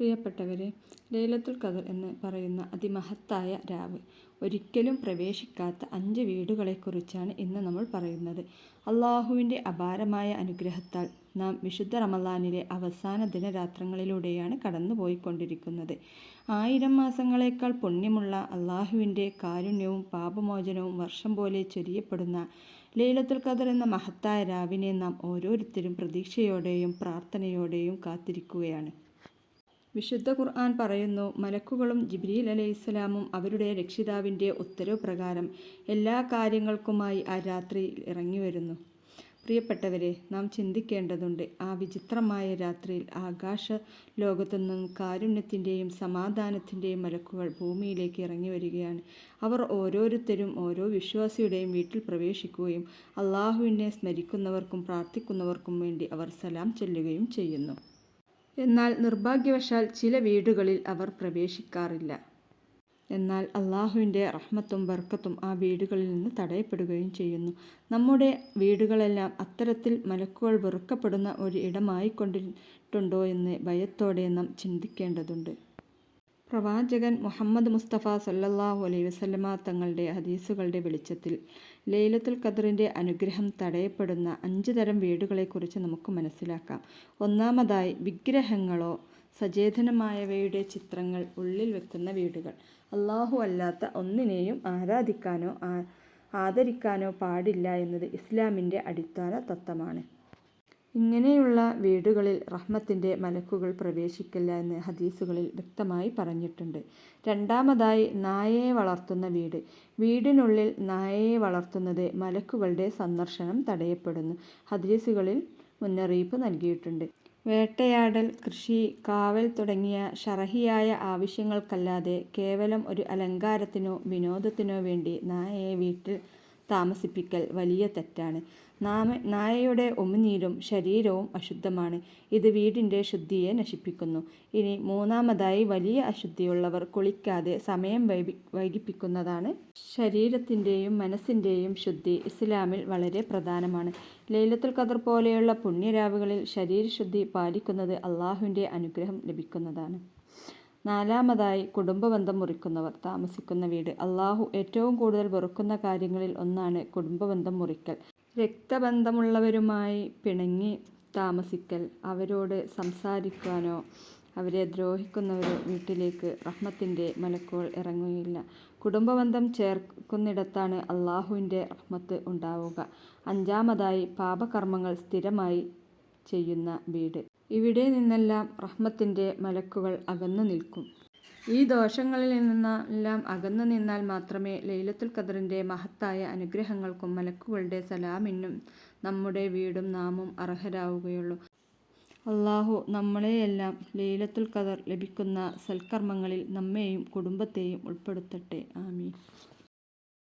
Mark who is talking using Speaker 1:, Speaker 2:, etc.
Speaker 1: പ്രിയപ്പെട്ടവരെ, ലൈലത്തുൽ ഖദർ എന്ന് പറയുന്ന അതിമഹത്തായ രാവ് ഒരിക്കലും പ്രവേശിക്കാത്ത 5 വീടുകളെക്കുറിച്ചാണ് ഇന്ന് നമ്മൾ പറയുന്നത്. അള്ളാഹുവിൻ്റെ അപാരമായ അനുഗ്രഹത്താൽ നാം വിശുദ്ധ റമളാനിലെ അവസാന ദിനരാത്രങ്ങളിലൂടെയാണ് കടന്നുപോയിക്കൊണ്ടിരിക്കുന്നത്. 1000 മാസങ്ങളേക്കാൾ പുണ്യമുള്ള അള്ളാഹുവിൻ്റെ കാരുണ്യവും പാപമോചനവും വർഷം പോലെ ചൊരിയപ്പെടുന്ന ലൈലത്തുൽ ഖദർ എന്ന മഹത്തായ രാവിനെ നാം ഓരോരുത്തരും പ്രതീക്ഷയോടെയും പ്രാർത്ഥനയോടെയും കാത്തിരിക്കുകയാണ്. വിശുദ്ധ ഖുർആൻ പറയുന്നു, മലക്കുകളും ജിബ്രീൽ അലൈഹിസ്സലാമും അവരുടെ രക്ഷിതാവിൻ്റെ ഉത്തരവ് പ്രകാരം എല്ലാ കാര്യങ്ങൾക്കുമായി ആ രാത്രിയിൽ ഇറങ്ങിവരുന്നു. പ്രിയപ്പെട്ടവരെ, നാം ചിന്തിക്കേണ്ടതുണ്ട്, ആ വിചിത്രമായ രാത്രിയിൽ ആകാശ ലോകത്തുനിന്നും കാരുണ്യത്തിൻ്റെയും സമാധാനത്തിൻ്റെയും മലക്കുകൾ ഭൂമിയിലേക്ക് ഇറങ്ങി വരികയാണ്. അവർ ഓരോരുത്തരും ഓരോ വിശ്വാസിയുടെയും വീട്ടിൽ പ്രവേശിക്കുകയും അള്ളാഹുവിനെ സ്മരിക്കുന്നവർക്കും പ്രാർത്ഥിക്കുന്നവർക്കും വേണ്ടി അവർ സലാം ചൊല്ലുകയും ചെയ്യുന്നു. എന്നാൽ നിർഭാഗ്യവശാൽ ചില വീടുകളിൽ അവർ പ്രവേശിക്കാറില്ല. എന്നാൽ അള്ളാഹുവിൻ്റെ റഹ്മത്തും ബർക്കത്തും ആ വീടുകളിൽ നിന്ന് തടയപ്പെടുകയും ചെയ്യുന്നു. നമ്മുടെ വീടുകളെല്ലാം അത്തരത്തിൽ മലക്കുകൾ വെറുക്കപ്പെടുന്ന ഒരു ഇടമായിക്കൊണ്ടിട്ടുണ്ടോ എന്ന് ഭയത്തോടെ നാം ചിന്തിക്കേണ്ടതുണ്ട്. പ്രവാചകൻ മുഹമ്മദ് മുസ്തഫ സല്ലല്ലാഹു അലൈഹി വസല്ലമ തങ്ങളുടെ ഹദീസുകളുടെ വെളിച്ചത്തിൽ ലൈലത്തുൽ ഖദറിൻ്റെ അനുഗ്രഹം തടയപ്പെടുന്ന 5 തരം വീടുകളെക്കുറിച്ച് നമുക്ക് മനസ്സിലാക്കാം. ഒന്നാമതായി, വിഗ്രഹങ്ങളോ സചേതനമായവയുടെ ചിത്രങ്ങൾ ഉള്ളിൽ വെക്കുന്ന വീടുകൾ. അള്ളാഹു അല്ലാത്ത ഒന്നിനെയും ആരാധിക്കാനോ ആദരിക്കാനോ പാടില്ല എന്നത് ഇസ്ലാമിൻ്റെ അടിസ്ഥാന തത്വമാണ്. ഇങ്ങനെയുള്ള വീടുകളിൽ റഹ്മത്തിൻ്റെ മലക്കുകൾ പ്രവേശിക്കില്ല എന്ന് ഹദീസുകളിൽ വ്യക്തമായി പറഞ്ഞിട്ടുണ്ട്. രണ്ടാമതായി, നായയെ വളർത്തുന്ന വീട്. വീടിനുള്ളിൽ നായയെ വളർത്തുന്നത് മലക്കുകളുടെ സന്ദർശനം തടയപ്പെടുന്നു. ഹദീസുകളിൽ മുന്നറിയിപ്പ് നൽകിയിട്ടുണ്ട്. വേട്ടയാടൽ, കൃഷി, കാവൽ തുടങ്ങിയ ശർഈയായ ആവശ്യങ്ങൾക്കല്ലാതെ കേവലം ഒരു അലങ്കാരത്തിനോ വിനോദത്തിനോ വേണ്ടി നായയെ വീട്ടിൽ താമസിപ്പിക്കൽ വലിയ തെറ്റാണ്. നായയുടെ ഉമിനീരും ശരീരവും അശുദ്ധമാണ്. ഇത് വീടിൻ്റെ ശുദ്ധിയെ നശിപ്പിക്കുന്നു. ഇനി മൂന്നാമതായി, വലിയ അശുദ്ധിയുള്ളവർ കുളിക്കാതെ സമയം വൈകിപ്പിക്കുന്നതാണ്. ശരീരത്തിൻ്റെയും മനസ്സിൻ്റെയും ശുദ്ധി ഇസ്ലാമിൽ വളരെ പ്രധാനമാണ്. ലൈലത്തുൽ ഖദർ പോലെയുള്ള പുണ്യരാവുകളിൽ ശരീരശുദ്ധി പാലിക്കുന്നത് അള്ളാഹുവിൻ്റെ അനുഗ്രഹം ലഭിക്കുന്നതാണ്. നാലാമതായി, കുടുംബബന്ധം മുറിക്കുന്നവർ താമസിക്കുന്ന വീട്. അള്ളാഹു ഏറ്റവും കൂടുതൽ വെറുക്കുന്ന കാര്യങ്ങളിൽ ഒന്നാണ് കുടുംബബന്ധം മുറിക്കൽ. രക്തബന്ധമുള്ളവരുമായി പിണങ്ങി താമസിക്കൽ. അവരോട് സംസാരിക്കാനോ അവരെ ദ്രോഹിക്കുന്നവരോ വീട്ടിലേക്ക് റഹ്മത്തിൻ്റെ മലക്കുകൾ ഇറങ്ങുകയില്ല. കുടുംബബന്ധം ചേർക്കുന്നിടത്താണ് അള്ളാഹുവിൻ്റെ റഹ്മത്ത് ഉണ്ടാവുക. അഞ്ചാമതായി, പാപകർമ്മങ്ങൾ സ്ഥിരമായി ചെയ്യുന്ന വീട്. ഇവിടെ നിന്നെല്ലാം റഹ്മത്തിൻ്റെ മലക്കുകൾ അകന്നു നിൽക്കും. ഈ ദോഷങ്ങളിൽ നിന്നെല്ലാം അകന്നു നിന്നാൽ മാത്രമേ ലൈലത്തുൽ ഖദറിൻ്റെ മഹത്തായ അനുഗ്രഹങ്ങൾക്കും മലക്കുകളുടെ സലാമിനും നമ്മുടെ വീടും നാമും അർഹരാവുകയുള്ളൂ. അള്ളാഹു നമ്മളെയെല്ലാം ലൈലത്തുൽ ഖദർ ലഭിക്കുന്ന സൽക്കർമ്മങ്ങളിൽ നമ്മെയും കുടുംബത്തെയും ഉൾപ്പെടുത്തട്ടെ. ആമീൻ.